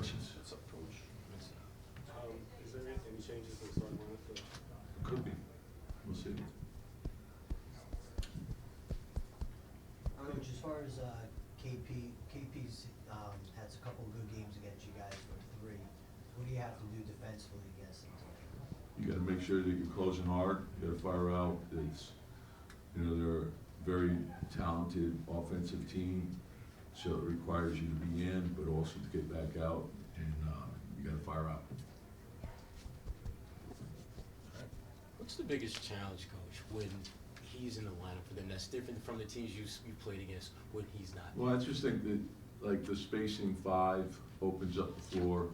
Questions? What's up, Coach? Is there any changes in the starting lineup? Could be. We'll see. Coach, as far as KP's had a couple of good games against you guys for 3. What do you have to do defensively against them? You got to make sure that you're closing hard. You got to fire out. It's, they're a very talented offensive team, so it requires you to be in, but also to get back out, and you got to fire out. What's the biggest challenge, Coach, when he's in the lineup for them? That's different from the teams you played against when he's not. Well, I just think that, like, the spacing 5 opens up the floor.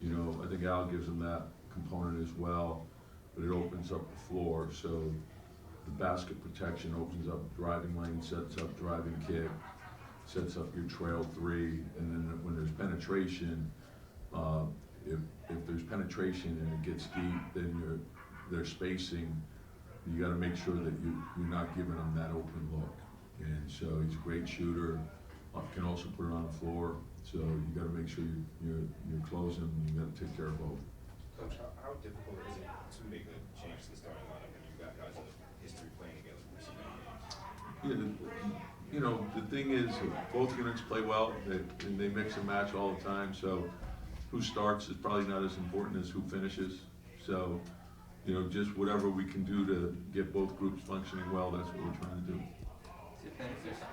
I think Al gives them that component as well, but it opens up the floor. So the basket protection opens up driving lane, sets up driving kick, sets up your trail 3, and then when there's penetration, if there's penetration and it gets deep, then their spacing, you got to make sure that you're not giving them that open look. And so he's a great shooter, can also put it on the floor. So you got to make sure you're closing. You got to take care of both. Coach, how difficult is it to make a change to the starting lineup when you've got guys with history playing together for so many games? Yeah, the thing is, both units play well, and they mix and match all the time. So who starts is probably not as important as who finishes. So, just whatever we can do to get both groups functioning well, that's what we're trying to do. Is it beneficial?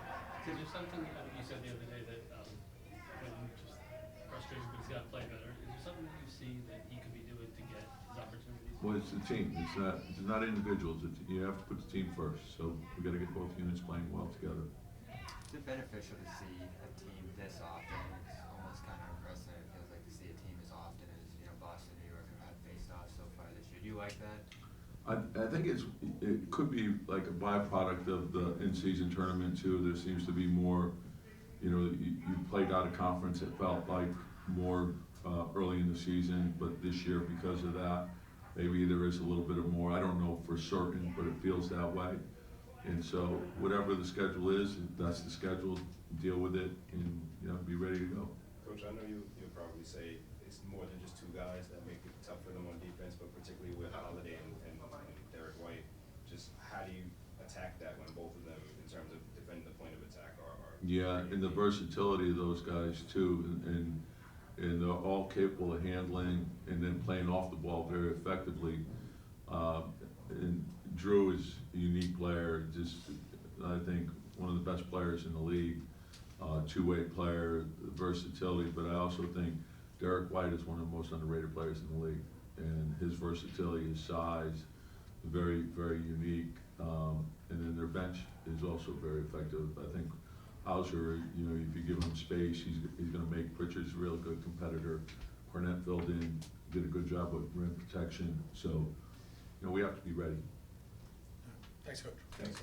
Is there something you said the other day that when just frustrated, but he's got to play better? Is there something that you see that he could be doing to get his opportunities? Well, it's the team. It's not individuals. You have to put the team first. So we got to get both units playing well together. Is it beneficial to see a team this often? It's almost kind of impressive. It feels like to see a team as often as Boston, New York have had faced off so far this year. Do you like that? I think it could be like a byproduct of the in-season tournament too. There seems to be more. You played out of conference. It felt like more early in the season, but this year because of that, maybe there is a little bit of more. I don't know for certain, but it feels that way. And so whatever the schedule is, that's the schedule. Deal with it, and be ready to go. Coach, I know you'll probably say it's more than just 2 guys that make it tough for them on defense, but particularly with Holiday and Derrick White, just how do you attack that when both of them, in terms of defending the point of attack, are Yeah, and the versatility of those guys too, and they're all capable of handling and then playing off the ball very effectively. And Jrue is a unique player, just I think one of the best players in the league, two-way player, versatility. But I also think Derrick White is one of the most underrated players in the league, and his versatility, his size, very, very unique. And then their bench is also very effective. I think Hauser, if you give him space, he's going to make Pritchard's a real good competitor. Cornette filled in, did a good job with rim protection. So, we have to be ready. Thanks, Coach. Thanks.